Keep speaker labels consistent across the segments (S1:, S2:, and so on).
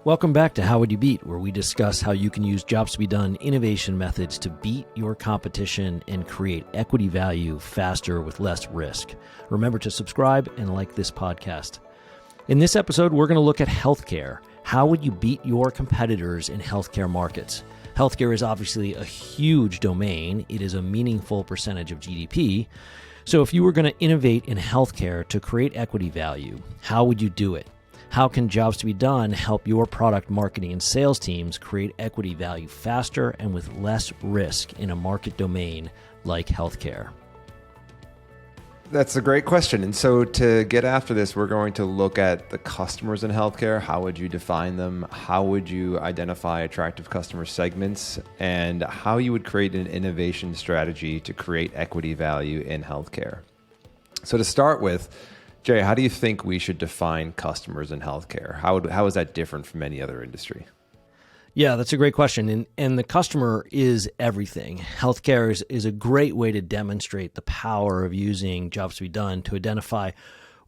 S1: Welcome back to How Would You Beat, where we discuss how you can use jobs to be done innovation methods to beat your competition and create equity value faster with less risk. Remember to subscribe and like this podcast. In this episode, we're going to look at healthcare. How would you beat your competitors in healthcare markets? Healthcare is obviously a huge domain. It is a meaningful percentage of GDP. So if you were going to innovate in healthcare to create equity value, how would you do it? How can jobs to be done help your product marketing and sales teams create equity value faster and with less risk in a market domain like healthcare?
S2: That's a great question. And so to get after this, we're going to look at the customers in healthcare. How would you define them? How would you identify attractive customer segments? And how you would create an innovation strategy to create equity value in healthcare. So to start with, Jerry, how do you think we should define customers in healthcare? How is that different from any other industry?
S1: Yeah, that's a great question. And the customer is everything. Healthcare is a great way to demonstrate the power of using jobs to be done to identify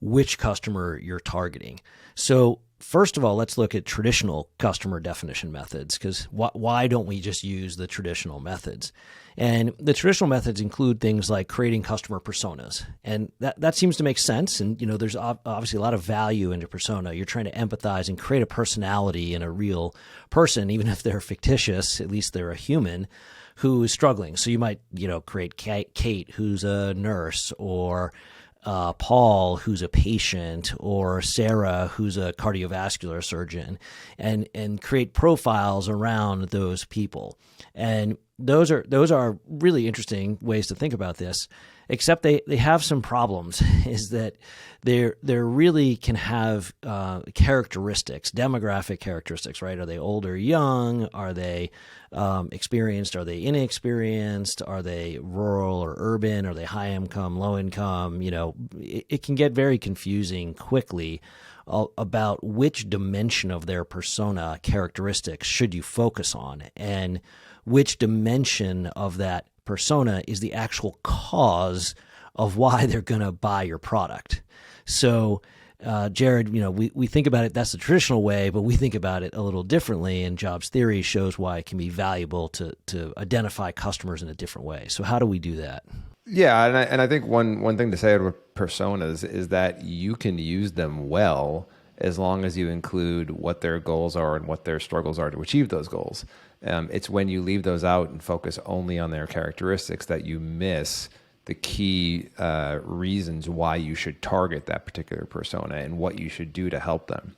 S1: which customer you're targeting. So first of all, let's look at traditional customer definition methods, because why don't we just use the traditional methods? And the traditional methods include things like creating customer personas. And that seems to make sense. And, there's obviously a lot of value in a persona. You're trying to empathize and create a personality in a real person, even if they're fictitious, at least they're a human who is struggling. So you might, create Kate, who's a nurse, or Paul, who's a patient, or Sarah, who's a cardiovascular surgeon, and create profiles around those people. And those are really interesting ways to think about this, except they have some problems, is that they really can have characteristics, demographic characteristics, right? Are they old or young? Are they experienced? Are they inexperienced? Are they rural or urban? Are they high income, low income? It can get very confusing quickly about which dimension of their persona characteristics should you focus on, and which dimension of that persona is the actual cause of why they're going to buy your product. So, Jared, we think about it, that's the traditional way, but we think about it a little differently, and jobs theory shows why it can be valuable to identify customers in a different way. So how do we do that?
S2: Yeah, and I think one thing to say about personas is that you can use them well as long as you include what their goals are and what their struggles are to achieve those goals. It's when you leave those out and focus only on their characteristics that you miss the key reasons why you should target that particular persona and what you should do to help them.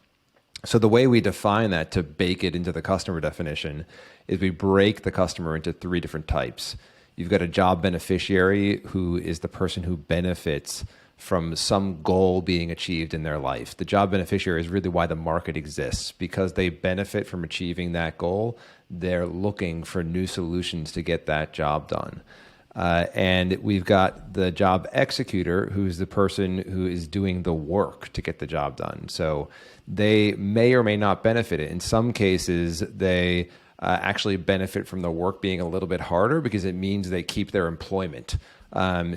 S2: So the way we define that to bake it into the customer definition is we break the customer into three different types. You've got a job beneficiary, who is the person who benefits from some goal being achieved in their life. The job beneficiary is really why the market exists, because they benefit from achieving that goal. They're looking for new solutions to get that job done. And we've got the job executor, who's the person who is doing the work to get the job done. So they may or may not benefit it. In some cases, they actually benefit from the work being a little bit harder because it means they keep their employment.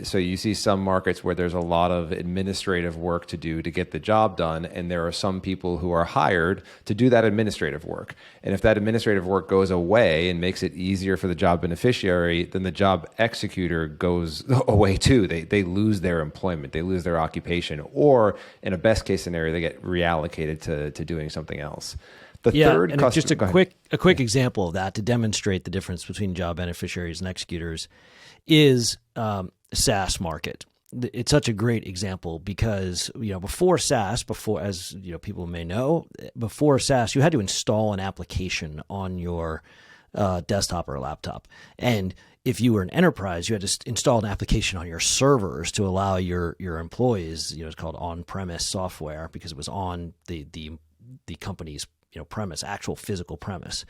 S2: So you see some markets where there's a lot of administrative work to do to get the job done, and there are some people who are hired to do that administrative work. And if that administrative work goes away and makes it easier for the job beneficiary, then the job executor goes away too. They lose their employment, they lose their occupation, or in a best case scenario, they get reallocated to doing something else.
S1: Just a quick example of that to demonstrate the difference between job beneficiaries and executors is SaaS market. It's such a great example because before SaaS, as people may know, before SaaS you had to install an application on your desktop or laptop, and if you were an enterprise, you had to install an application on your servers to allow your employees. It's called on-premise software because it was on the company's premise, actual physical premise.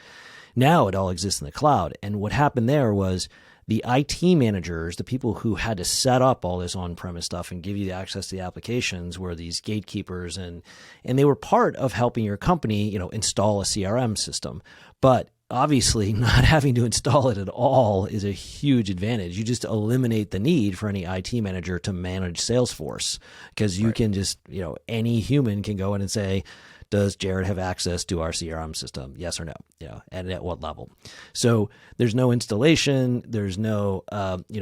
S1: Now it all exists in the cloud. And what happened there was the IT managers, the people who had to set up all this on-premise stuff and give you access to the applications, were these gatekeepers, and they were part of helping your company, install a CRM system. But obviously, not having to install it at all is a huge advantage. You just eliminate the need for any IT manager to manage Salesforce, because you can just, any human can go in and say, Does Jared have access to our CRM system? Yes or no? And at what level? So there's no installation, there's no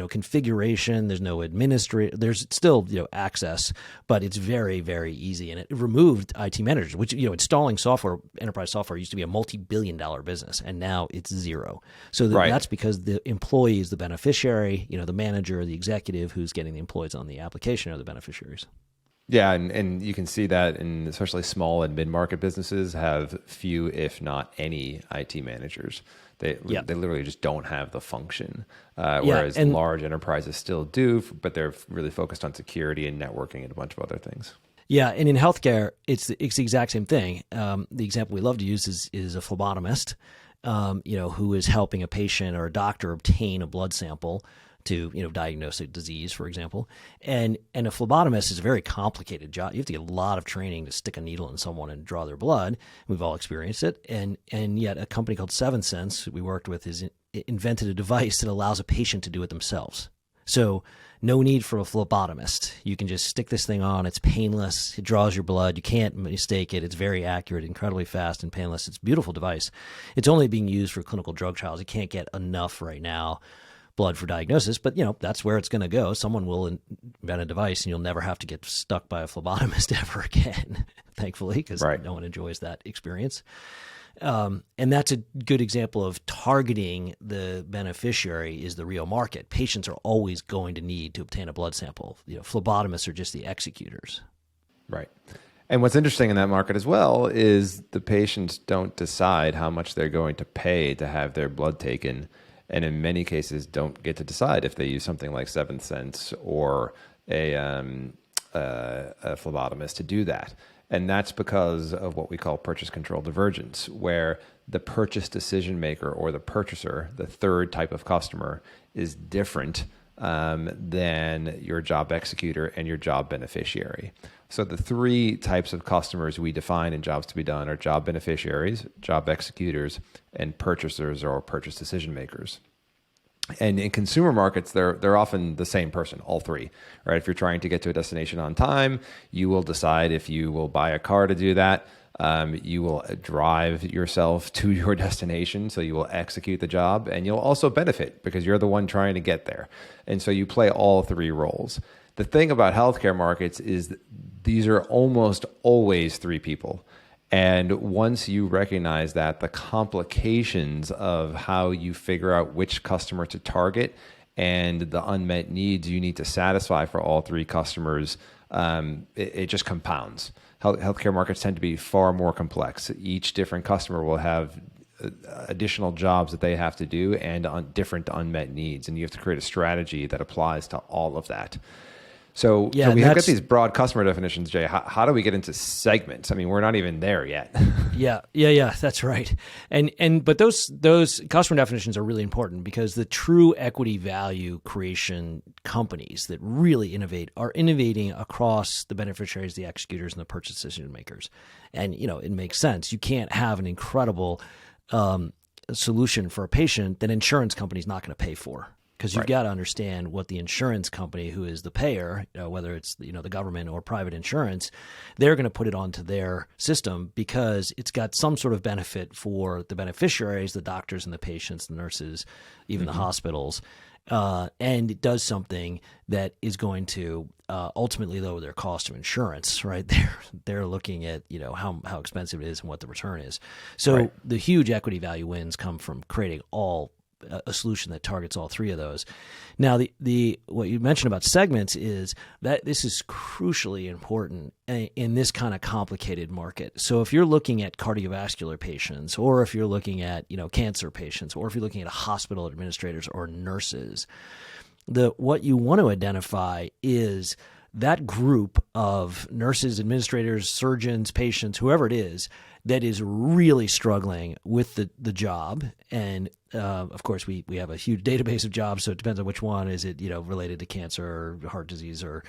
S1: configuration, there's no administrator. There's still access, but it's very, very easy. And it removed IT managers, which installing software, enterprise software, used to be a multi-billion-dollar business, and now it's zero. So that's because the employee is the beneficiary. The manager, the executive who's getting the employees on the application are the beneficiaries.
S2: Yeah, and you can see that in especially small and mid-market businesses have few, if not any, IT managers. They literally just don't have the function, whereas large enterprises still do, but they're really focused on security and networking and a bunch of other things.
S1: Yeah, and in healthcare, it's the exact same thing. The example we love to use is a phlebotomist, who is helping a patient or a doctor obtain a blood sample to diagnose a disease, for example. And a phlebotomist is a very complicated job. You have to get a lot of training to stick a needle in someone and draw their blood. We've all experienced it. And yet a company called 7sense we worked with invented a device that allows a patient to do it themselves. So no need for a phlebotomist. You can just stick this thing on. It's painless. It draws your blood. You can't mistake it. It's very accurate, incredibly fast and painless. It's a beautiful device. It's only being used for clinical drug trials. You can't get enough right now blood for diagnosis, but that's where it's going to go. Someone will invent a device and you'll never have to get stuck by a phlebotomist ever again, thankfully, because no one enjoys that experience. And that's a good example of targeting the beneficiary is the real market. Patients are always going to need to obtain a blood sample. Phlebotomists are just the executors.
S2: Right. And what's interesting in that market as well is the patients don't decide how much they're going to pay to have their blood taken, and in many cases don't get to decide if they use something like 7sense or a phlebotomist to do that. And that's because of what we call purchase control divergence, where the purchase decision maker or the purchaser, the third type of customer, is different than your job executor and your job beneficiary. So the three types of customers we define in jobs to be done are job beneficiaries, job executors, and purchasers or purchase decision makers. And in consumer markets, they're often the same person, all three, right? If you're trying to get to a destination on time, you will decide if you will buy a car to do that. You will drive yourself to your destination, so you will execute the job, and you'll also benefit because you're the one trying to get there. And so you play all three roles. The thing about healthcare markets is these are almost always three people. And once you recognize that, the complications of how you figure out which customer to target and the unmet needs you need to satisfy for all three customers, it just compounds. Healthcare markets tend to be far more complex. Each different customer will have additional jobs that they have to do and different unmet needs. And you have to create a strategy that applies to all of that. So we have got these broad customer definitions, Jay. How do we get into segments? I mean, we're not even there yet.
S1: Yeah, that's right. But those customer definitions are really important because the true equity value creation companies that really innovate are innovating across the beneficiaries, the executors, and the purchase decision makers. And it makes sense. You can't have an incredible solution for a patient that insurance company's not going to pay for. Because you've got to understand what the insurance company, who is the payer, whether it's the government or private insurance, they're going to put it onto their system because it's got some sort of benefit for the beneficiaries, the doctors and the patients, the nurses, even the hospitals. And it does something that is going to ultimately lower their cost of insurance, right? They're looking at how expensive it is and what the return is. So the huge equity value wins come from creating a solution that targets all three of those. Now, the what you mentioned about segments is that this is crucially important in this kind of complicated market. So if you're looking at cardiovascular patients, or if you're looking at cancer patients, or if you're looking at hospital administrators or nurses, what you want to identify is that group of nurses, administrators, surgeons, patients, whoever it is, that is really struggling with the job. And of course, we have a huge database of jobs, so it depends on which one. Is it related to cancer or heart disease or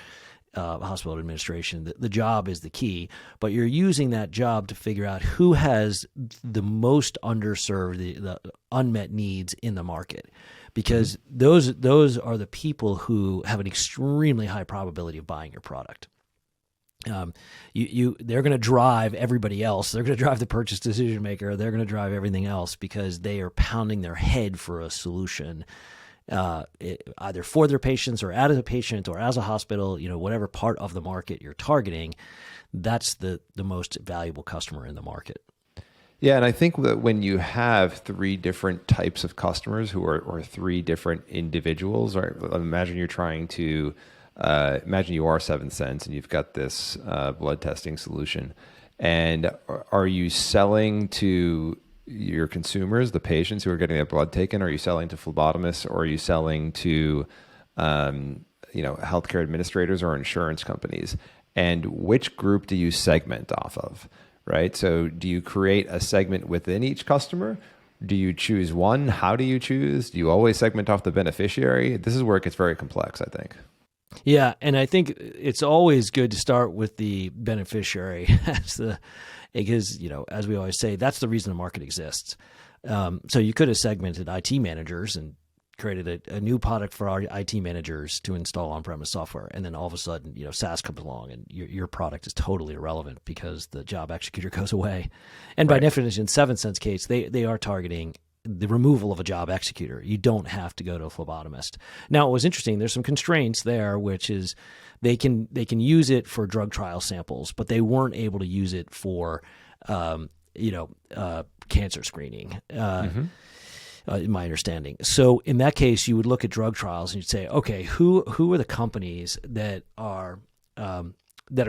S1: hospital administration? The job is the key, but you're using that job to figure out who has the most underserved, the unmet needs in the market. Because those are the people who have an extremely high probability of buying your product. They're going to drive everybody else. They're going to drive the purchase decision maker. They're going to drive everything else because they are pounding their head for a solution, either for their patients or as a patient or as a hospital, whatever part of the market you're targeting. That's the most valuable customer in the market.
S2: Yeah, and I think that when you have three different types of customers or three different individuals, right? Imagine you're trying to imagine you are Seventh Sense and you've got this blood testing solution, and are you selling to your consumers, the patients who are getting their blood taken? Are you selling to phlebotomists, or are you selling to healthcare administrators or insurance companies? And which group do you segment off of, right? So do you create a segment within each customer? Do you choose one? How do you choose? Do you always segment off the beneficiary? This is where it gets very complex, I think.
S1: Yeah, and I think it's always good to start with the beneficiary because, as we always say, that's the reason the market exists. So you could have segmented IT managers and created a new product for our IT managers to install on-premise software. And then all of a sudden, SaaS comes along and your product is totally irrelevant because the job executor goes away. And by definition, Seventh Sense case, they are targeting the removal of a job executor. You don't have to go to a phlebotomist. Now, it was interesting. There's some constraints there, which is they can use it for drug trial samples, but they weren't able to use it for, cancer screening. In my understanding. So in that case, you would look at drug trials and you'd say, okay, who are the companies that are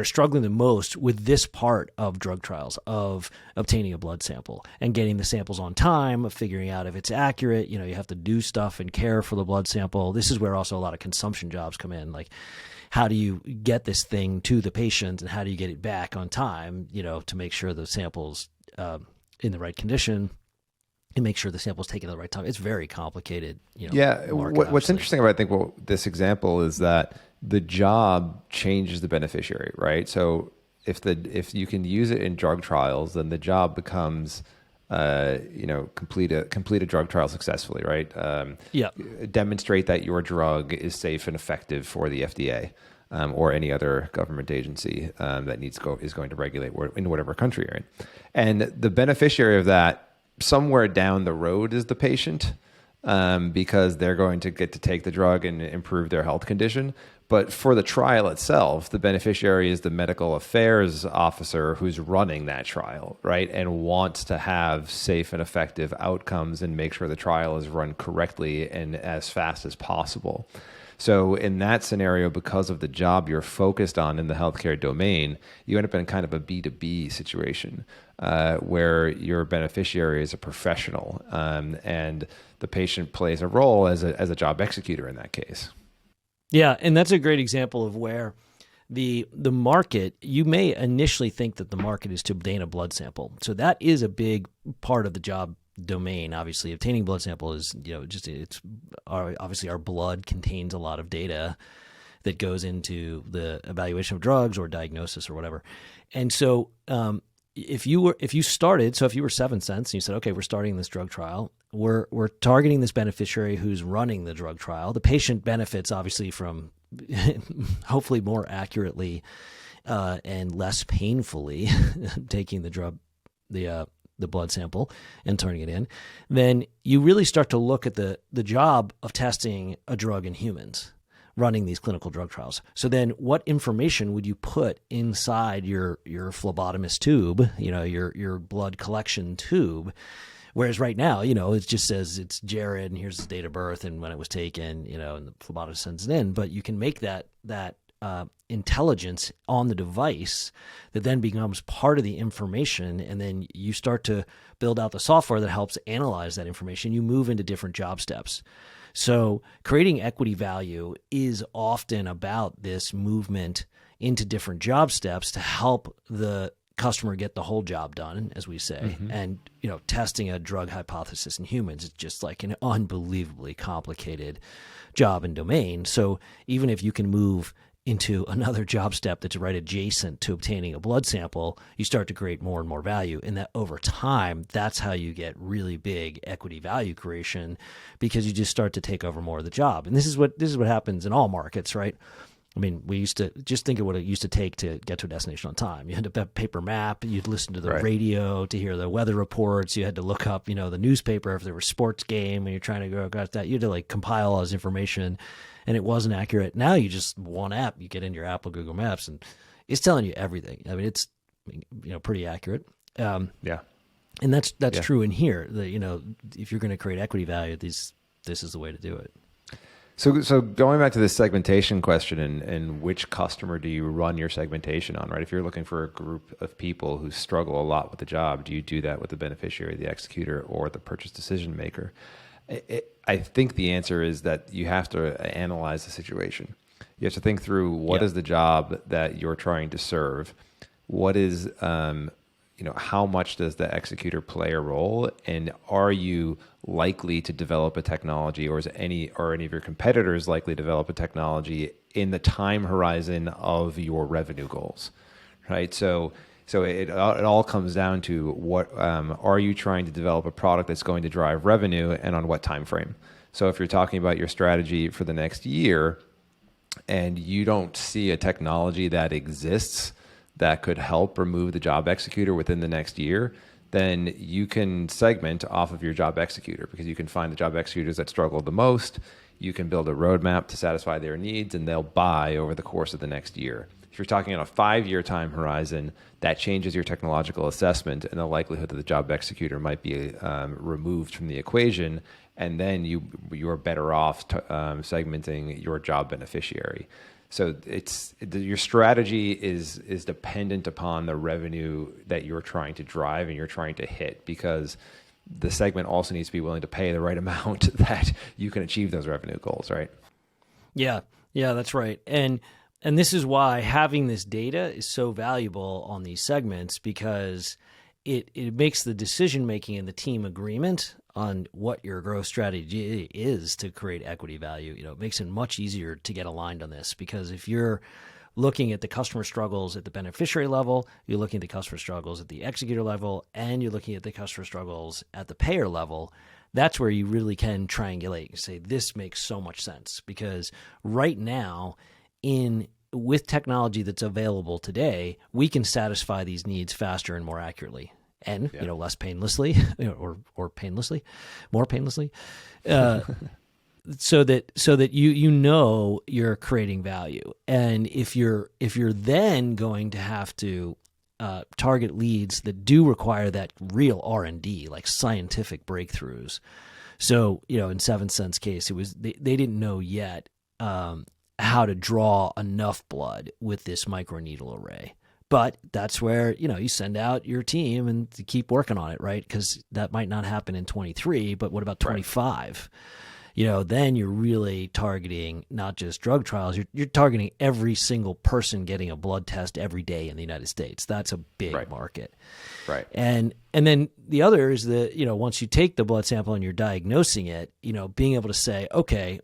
S1: struggling the most with this part of drug trials, of obtaining a blood sample and getting the samples on time, of figuring out if it's accurate. You have to do stuff and care for the blood sample. This is where also a lot of consumption jobs come in. Like, how do you get this thing to the patient and how do you get it back on time, to make sure the sample's in the right condition and make sure the sample's taken at the right time. It's very complicated.
S2: What's interesting about, I think, this example is that the job changes the beneficiary, right? So if you can use it in drug trials, then the job becomes, complete a drug trial successfully, right? Demonstrate that your drug is safe and effective for the FDA or any other government agency that is going to regulate in whatever country you're in. And the beneficiary of that somewhere down the road is the patient, because they're going to get to take the drug and improve their health condition. But for the trial itself, the beneficiary is the medical affairs officer who's running that trial, right? And wants to have safe and effective outcomes and make sure the trial is run correctly and as fast as possible. So in that scenario, because of the job you're focused on in the healthcare domain, you end up in kind of a B2B situation where your beneficiary is a professional, and the patient plays a role as a job executor in that case.
S1: Yeah, and that's a great example of where the market, you may initially think that the market is to obtain a blood sample. So that is a big part of the job domain. Obviously, obtaining blood sample is, obviously our blood contains a lot of data that goes into the evaluation of drugs or diagnosis or whatever. And so if you were Seventh Sense and you said, okay, we're starting this drug trial, we're targeting this beneficiary who's running the drug trial. The patient benefits obviously from hopefully more accurately and less painfully taking the blood sample and turning it in. Then you really start to look at the job of testing a drug in humans, running these clinical drug trials. So then what information would you put inside your phlebotomist tube, your blood collection tube? Whereas right now, it just says it's Jared and here's his date of birth and when it was taken, and the phlebotomist sends it in. But you can make that intelligence on the device that then becomes part of the information, and then you start to build out the software that helps analyze that information. You move into different job steps. So creating equity value is often about this movement into different job steps to help the customer get the whole job done, as we say. Mm-hmm. And, testing a drug hypothesis in humans is just like an unbelievably complicated job and domain. So even if you can move into another job step that's right adjacent to obtaining a blood sample, you start to create more and more value. And that over time, that's how you get really big equity value creation, because you just start to take over more of the job. And this is what happens in all markets, right? I mean, we used to just think of what it used to take to get to a destination on time. You had to have a paper map. You'd listen to the radio to hear the weather reports. You had to look up, the newspaper if there was a sports game and you're trying to go got that. You had to like compile all this information, and it wasn't accurate. Now you just one app, you get into your Apple, Google Maps, and it's telling you everything. I mean, it's pretty accurate.
S2: Yeah,
S1: and that's true in here. If you're going to create equity value, this is the way to do it.
S2: So going back to this segmentation question and which customer do you run your segmentation on, right? If you're looking for a group of people who struggle a lot with the job, do you do that with the beneficiary, the executor, or the purchase decision maker? I think the answer is that you have to analyze the situation. You have to think through what is the job that you're trying to serve? What is, how much does the executor play a role? And are you likely to develop a technology, or is any of your competitors likely to develop a technology in the time horizon of your revenue goals, right? So it all comes down to what are you trying to develop a product that's going to drive revenue, and on what time frame? So if you're talking about your strategy for the next year and you don't see a technology that exists that could help remove the job executor within the next year, then you can segment off of your job executor, because you can find the job executors that struggle the most. You can build a roadmap to satisfy their needs, and they'll buy over the course of the next year. If you're talking on a 5-year time horizon, that changes your technological assessment and the likelihood that the job executor might be removed from the equation, and then you're better off segmenting your job beneficiary. So your strategy is dependent upon the revenue that you're trying to drive and you're trying to hit, because the segment also needs to be willing to pay the right amount that you can achieve those revenue goals, right?
S1: Yeah, that's right. And this is why having this data is so valuable on these segments, because it makes the decision making and the team agreement on what your growth strategy is to create equity value. It makes it much easier to get aligned on this, because if you're looking at the customer struggles at the beneficiary level, you're looking at the customer struggles at the executor level, and you're looking at the customer struggles at the payer level, that's where you really can triangulate and say, this makes so much sense. Because right now, with technology that's available today, we can satisfy these needs faster and more accurately, and less painlessly, or painlessly, more painlessly, so that you're creating value. And if you're then going to have to target leads that do require that real R&D, like scientific breakthroughs. So in 7 Cents case, it was they didn't know yet how to draw enough blood with this microneedle array. But that's where, you send out your team and to keep working on it, right? Because that might not happen in 23, but what about 25? Right. Then you're really targeting not just drug trials, you're targeting every single person getting a blood test every day in the United States. That's a big market.
S2: Right.
S1: And then the other is that, once you take the blood sample and you're diagnosing it, being able to say, okay,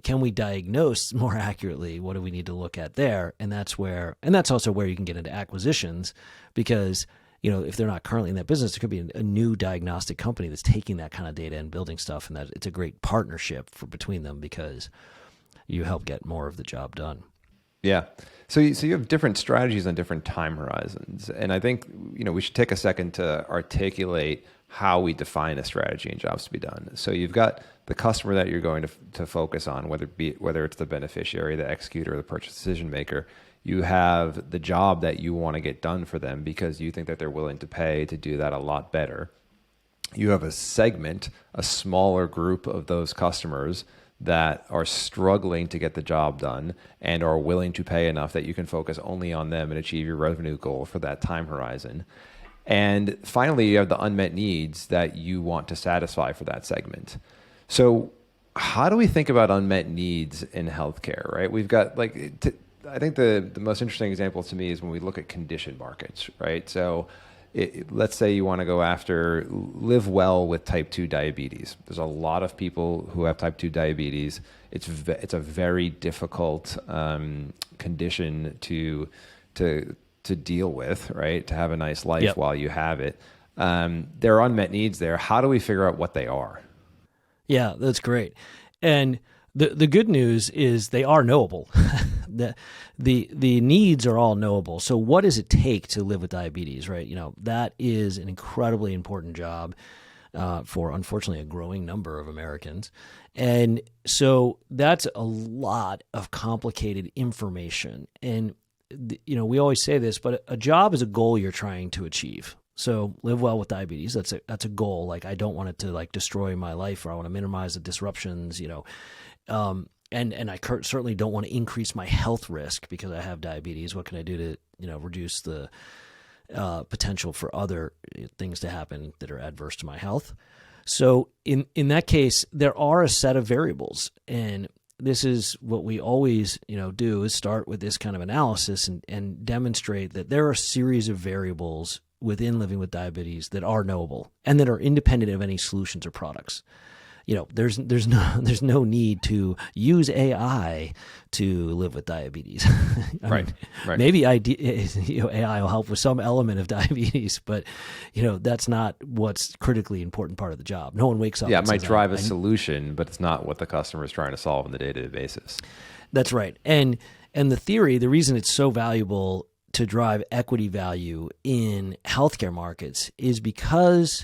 S1: can we diagnose more accurately? What do we need to look at there? And that's also where you can get into acquisitions, because, if they're not currently in that business, there could be a new diagnostic company that's taking that kind of data and building stuff. And that it's a great partnership between them, because you help get more of the job done.
S2: Yeah. So you have different strategies on different time horizons. And I think, we should take a second to articulate how we define a strategy and jobs to be done. So you've got the customer that you're going to focus on, whether it's the beneficiary, the executor, or the purchase decision maker. You have the job that you want to get done for them because you think that they're willing to pay to do that a lot better. You have a segment, a smaller group of those customers that are struggling to get the job done and are willing to pay enough that you can focus only on them and achieve your revenue goal for that time horizon. And finally, you have the unmet needs that you want to satisfy for that segment. So how do we think about unmet needs in healthcare, right? We've got I think the most interesting example to me is when we look at condition markets, right? So let's say you want to go after live well with type 2 diabetes. There's a lot of people who have type 2 diabetes. It's a very difficult condition to deal with, right? To have a nice life while you have it. There are unmet needs there. How do we figure out what they are?
S1: Yeah, that's great. And the good news is they are knowable. the needs are all knowable. So what does it take to live with diabetes, right? That is an incredibly important job for, unfortunately, a growing number of Americans. And so that's a lot of complicated information. And, we always say this, but a job is a goal you're trying to achieve. So live well with diabetes. That's a goal. Like, I don't want it to like destroy my life, or I want to minimize the disruptions, and I certainly don't want to increase my health risk because I have diabetes. What can I do to, reduce the potential for other things to happen that are adverse to my health? So in that case, there are a set of variables, and this is what we always, do is start with this kind of analysis and demonstrate that there are a series of variables within living with diabetes that are knowable and that are independent of any solutions or products. There's no need to use AI to live with diabetes.
S2: Right.
S1: Maybe AI will help with some element of diabetes, but that's not what's critically important part of the job. No one wakes up.
S2: Yeah, it might drive a solution, but it's not what the customer is trying to solve on the day-to-day basis.
S1: That's right. And the reason it's so valuable to drive equity value in healthcare markets is because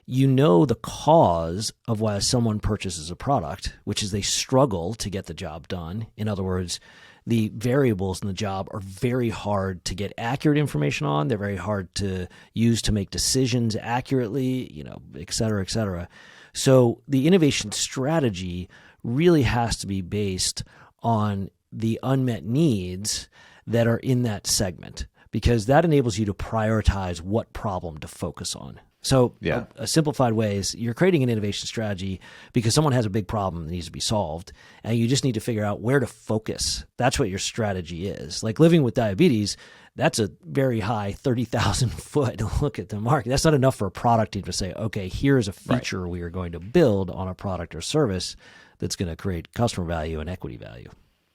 S1: the cause of why someone purchases a product, which is they struggle to get the job done. In other words, the variables in the job are very hard to get accurate information on. They're very hard to use to make decisions accurately, et cetera, et cetera. So the innovation strategy really has to be based on the unmet needs that are in that segment, because that enables you to prioritize what problem to focus on. So a simplified way is you're creating an innovation strategy because someone has a big problem that needs to be solved, and you just need to figure out where to focus. That's what your strategy is. Like living with diabetes, that's a very high 30,000 foot look at the market. That's not enough for a product team to say, okay, here's a feature we are going to build on a product or service that's going to create customer value and equity value.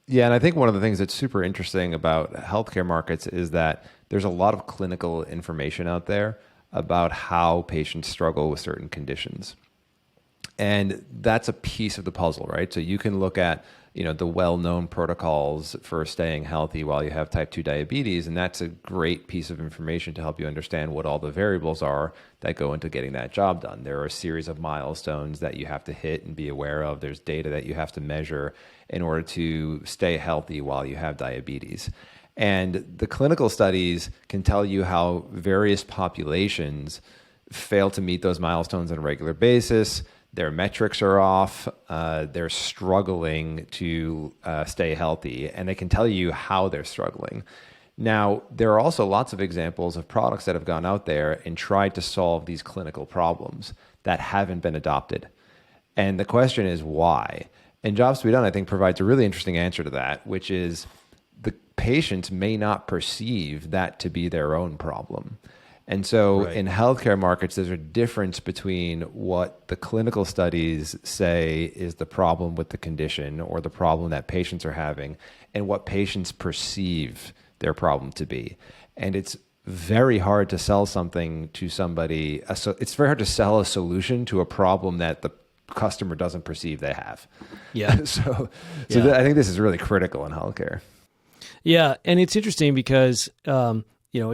S2: Yeah, and I think one of the things that's super interesting about healthcare markets is that there's a lot of clinical information out there about how patients struggle with certain conditions. And that's a piece of the puzzle, right? So you can look at, the well-known protocols for staying healthy while you have type 2 diabetes, and that's a great piece of information to help you understand what all the variables are that go into getting that job done. There are a series of milestones that you have to hit and be aware of. There's data that you have to measure in order to stay healthy while you have diabetes. And the clinical studies can tell you how various populations fail to meet those milestones on a regular basis. Their metrics are off. They're struggling to stay healthy, and they can tell you how they're struggling. Now, there are also lots of examples of products that have gone out there and tried to solve these clinical problems that haven't been adopted. And the question is why? And Jobs to be Done, I think, provides a really interesting answer to that, which is the patients may not perceive that to be their own problem. And so in healthcare markets, there's a difference between what the clinical studies say is the problem with the condition or the problem that patients are having and what patients perceive their problem to be. And it's very hard to sell something to somebody. It's very hard to sell a solution to a problem that the customer doesn't perceive they have.
S1: Yeah.
S2: I think this is really critical in healthcare.
S1: Yeah. And it's interesting because, a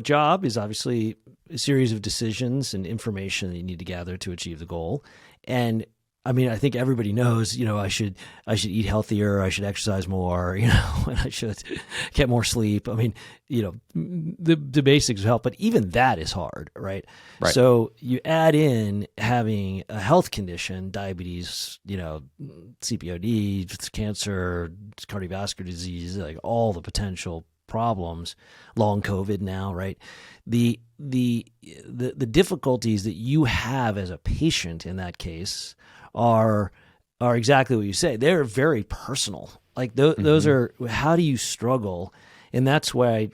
S1: job is obviously a series of decisions and information that you need to gather to achieve the goal. And I mean, I think everybody knows, I should eat healthier, I should exercise more, and I should get more sleep. I mean, the basics help, but even that is hard, right? So you add in having a health condition, diabetes, CPOD, cancer, cardiovascular disease, like all the potential problems, long COVID now, right? The difficulties that you have as a patient in that case are exactly what you say. They're very personal. Like those are, how do you struggle? And that's why,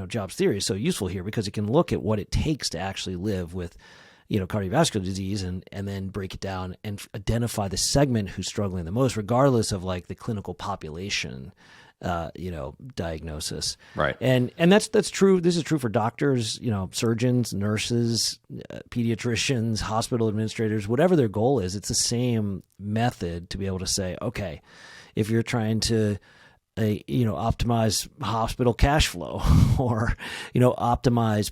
S1: jobs theory is so useful here, because it can look at what it takes to actually live with, cardiovascular disease and then break it down and identify the segment who's struggling the most, regardless of like the clinical population diagnosis.
S2: Right.
S1: And that's true. This is true for doctors, surgeons, nurses, pediatricians, hospital administrators, whatever their goal is. It's the same method to be able to say, okay, if you're trying to optimize hospital cash flow, or optimize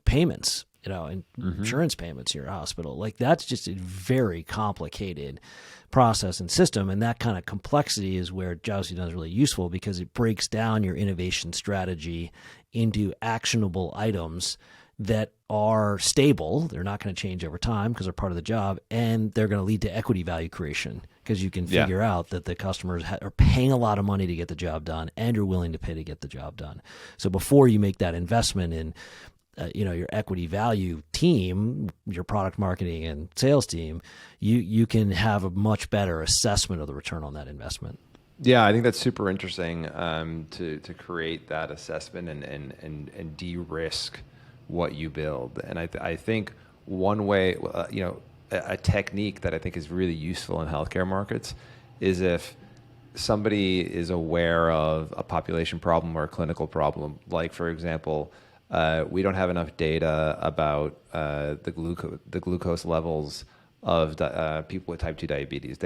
S1: payments, and insurance payments in your hospital. Like, that's just a very complicated process and system. And that kind of complexity is where JavaScript is really useful, because it breaks down your innovation strategy into actionable items that are stable. They're not going to change over time because they're part of the job, and they're going to lead to equity value creation, because you can figure out that the customers are paying a lot of money to get the job done, and you're willing to pay to get the job done. So before you make that investment in your equity value team, your product marketing and sales team, you can have a much better assessment of the return on that investment.
S2: Yeah, I think that's super interesting, to create that assessment and de-risk what you build. And I think one way, a technique that I think is really useful in healthcare markets is if somebody is aware of a population problem or a clinical problem. Like, for example, we don't have enough data about the glucose levels of people with type 2 diabetes.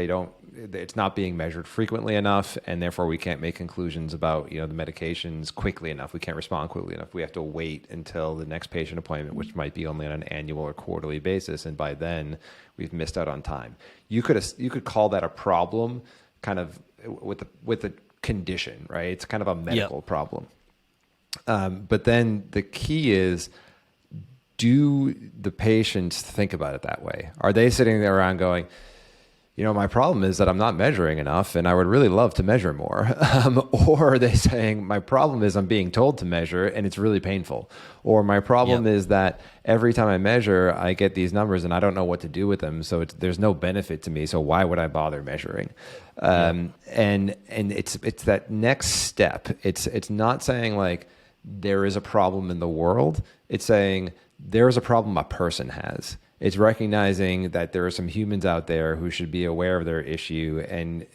S2: It's not being measured frequently enough, and therefore we can't make conclusions about the medications quickly enough. We can't respond quickly enough. We have to wait until the next patient appointment, which might be only on an annual or quarterly basis, and by then we've missed out on time. You could call that a problem, kind of with a condition, right? It's kind of a medical problem. But then the key is, do the patients think about it that way? Are they sitting there around going, my problem is that I'm not measuring enough, and I would really love to measure more? Or are they saying, my problem is I'm being told to measure, and it's really painful? Or my problem is that every time I measure, I get these numbers, and I don't know what to do with them, so there's no benefit to me, so why would I bother measuring? And it's that next step. It's not saying, like, there is a problem in the world. It's saying there is a problem a person has. It's recognizing that there are some humans out there who should be aware of their issue. And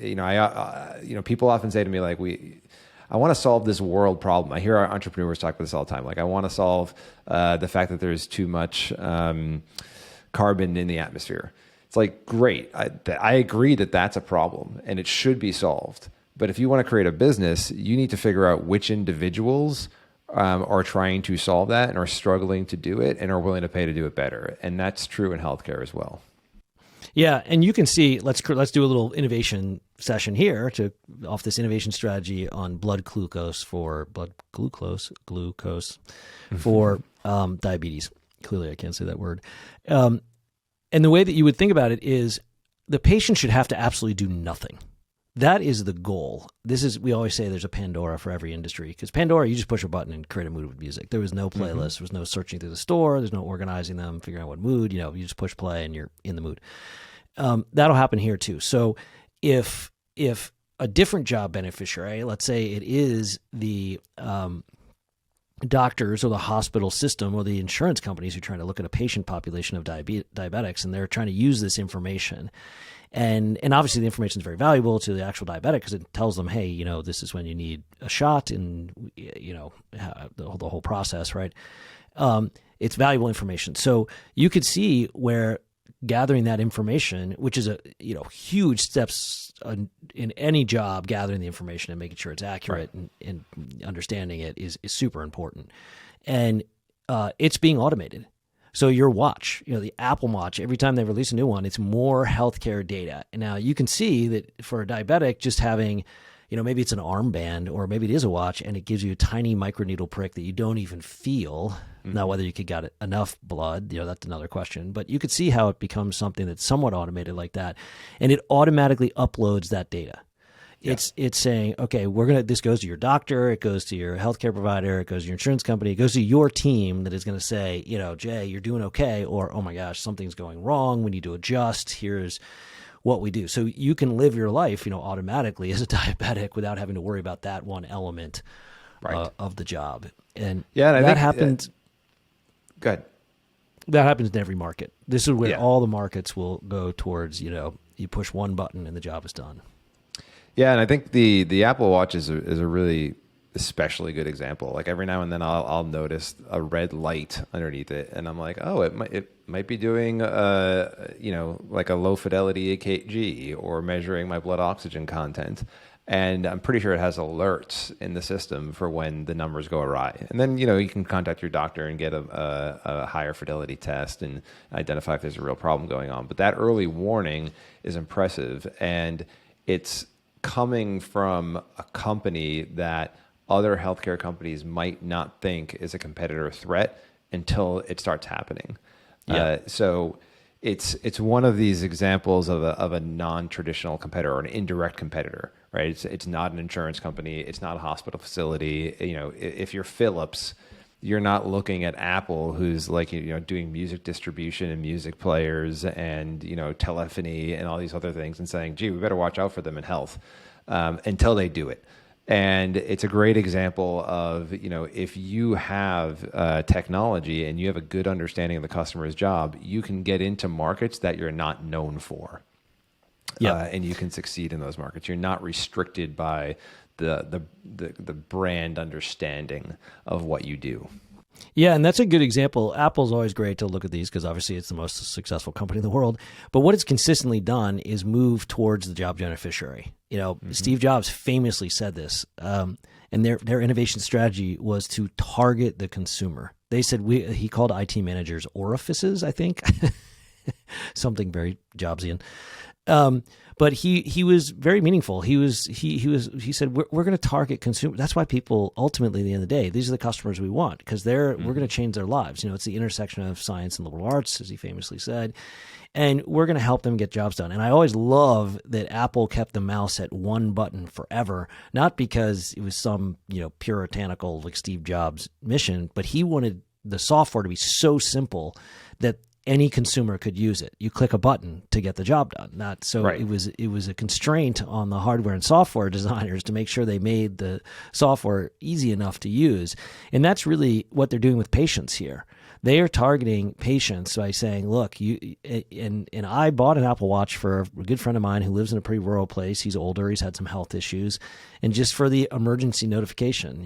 S2: people often say to me, like, I want to solve this world problem. I hear our entrepreneurs talk about this all the time. Like, I want to solve the fact that there's too much carbon in the atmosphere. It's like, great. I agree that that's a problem and it should be solved. But if you want to create a business, you need to figure out which individuals are trying to solve that and are struggling to do it and are willing to pay to do it better. And that's true in healthcare as well.
S1: Yeah, and you can see, let's do a little innovation session here off this innovation strategy on blood glucose for diabetes. Clearly, I can't say that word. And the way that you would think about it is, the patient should have to absolutely do nothing. That is the goal. We always say there's a Pandora for every industry, because Pandora, you just push a button and create a mood with music. There was no playlist. There was no searching through the store. There's no organizing them, figuring out what mood. You just push play and you're in the mood. That'll happen here too. So if a different job beneficiary, let's say it is the doctors or the hospital system or the insurance companies who are trying to look at a patient population of diabetics, and they're trying to use this information. And obviously the information is very valuable to the actual diabetic, because it tells them, hey, this is when you need a shot, and, the whole process, right? It's valuable information. So you could see where gathering that information, which is a huge steps in any job, gathering the information and making sure it's accurate, right, and understanding it is super important. And it's being automated. So your watch, the Apple Watch, every time they release a new one, it's more healthcare data. And now you can see that for a diabetic, just having, maybe it's an armband or maybe it is a watch, and it gives you a tiny microneedle prick that you don't even feel. Now, whether you could get enough blood, that's another question. But you could see how it becomes something that's somewhat automated like that. And it automatically uploads that data. Yeah. It's saying, okay, this goes to your doctor, it goes to your healthcare provider, it goes to your insurance company, it goes to your team that is going to say, Jay, you're doing okay, or, oh my gosh, something's going wrong, we need to adjust, here's what we do. So you can live your life, automatically as a diabetic without having to worry about that one element of the job. And that happens.
S2: Go ahead.
S1: That happens in every market. This is where all the markets will go towards, you push one button and the job is done.
S2: Yeah, and I think the Apple Watch is a really especially good example. Like, every now and then I'll notice a red light underneath it, and I'm like, oh, it might be doing like a low fidelity EKG or measuring my blood oxygen content. And I'm pretty sure it has alerts in the system for when the numbers go awry. And then, you can contact your doctor and get a higher fidelity test and identify if there's a real problem going on. But that early warning is impressive. And it's coming from a company that other healthcare companies might not think is a competitor threat until it starts happening.
S1: Yeah.
S2: So it's one of these examples of a non-traditional competitor or an indirect competitor, right? It's not an insurance company. It's not a hospital facility. If you're Philips, you're not looking at Apple, who's like, doing music distribution and music players and, telephony and all these other things and saying, gee, we better watch out for them in health, until they do it. And it's a great example of, if you have technology and you have a good understanding of the customer's job, you can get into markets that you're not known for. And you can succeed in those markets. You're not restricted by the brand understanding of what you do.
S1: Yeah, and that's a good example. Apple's always great to look at these because obviously it's the most successful company in the world. But what it's consistently done is move towards the job beneficiary. Steve Jobs famously said this, and their innovation strategy was to target the consumer. They said he called IT managers orifices, I think, something very Jobsian. But he was very meaningful. He said we're going to target consumers. That's why people ultimately, at the end of the day, these are the customers we want because we're going to change their lives. It's the intersection of science and liberal arts, as he famously said, and we're going to help them get jobs done. And I always love that Apple kept the mouse at one button forever, not because it was some puritanical like Steve Jobs mission, but he wanted the software to be so simple that any consumer could use it. You click a button to get the job done. Right. It was a constraint on the hardware and software designers to make sure they made the software easy enough to use. And that's really what they're doing with patients here. They are targeting patients by saying, look, and I bought an Apple Watch for a good friend of mine who lives in a pretty rural place. He's older. He's had some health issues. And just for the emergency notification,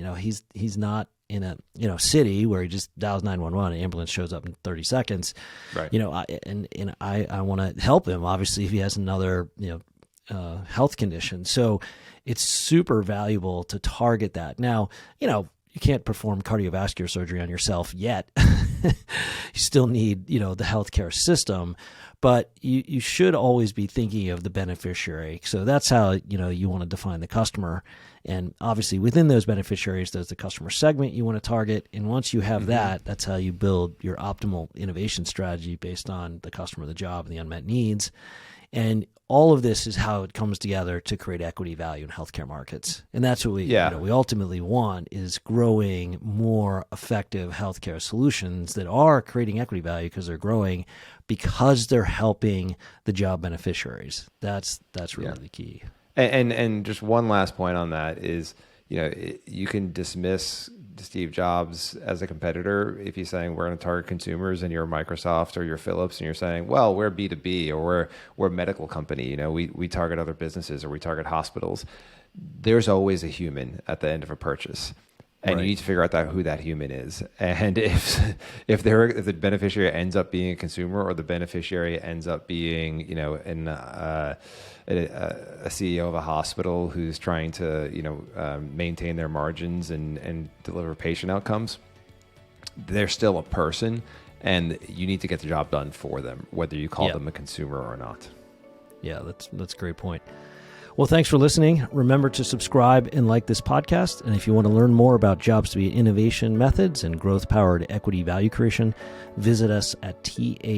S1: he's not in a city where he just dials 911, an ambulance shows up in 30 seconds.
S2: Right.
S1: I want to help him, obviously, if he has another health condition. So it's super valuable to target that. Now, you can't perform cardiovascular surgery on yourself yet. You still need, the healthcare system, but you should always be thinking of the beneficiary. So that's how, you want to define the customer. And obviously within those beneficiaries, there's the customer segment you want to target. And once you have that, that's how you build your optimal innovation strategy based on the customer, the job, and the unmet needs. And all of this is how it comes together to create equity value in healthcare markets. And that's what we ultimately want is growing more effective healthcare solutions that are creating equity value because they're growing because they're helping the job beneficiaries. That's really the key.
S2: And just one last point on that is, you can dismiss Steve Jobs as a competitor if he's saying we're going to target consumers and you're Microsoft or you're Philips and you're saying, well, we're B2B or we're a medical company. We target other businesses or we target hospitals. There's always a human at the end of a purchase. And you need to figure out who that human is. And if the beneficiary ends up being a consumer or the beneficiary ends up being, a CEO of a hospital who's trying to, maintain their margins and deliver patient outcomes, they're still a person, and you need to get the job done for them, whether you call them a consumer or not.
S1: Yeah, that's a great point. Well, thanks for listening. Remember to subscribe and like this podcast. And if you want to learn more about JobsToBe innovation methods and growth-powered equity value creation, visit us at thrv.com.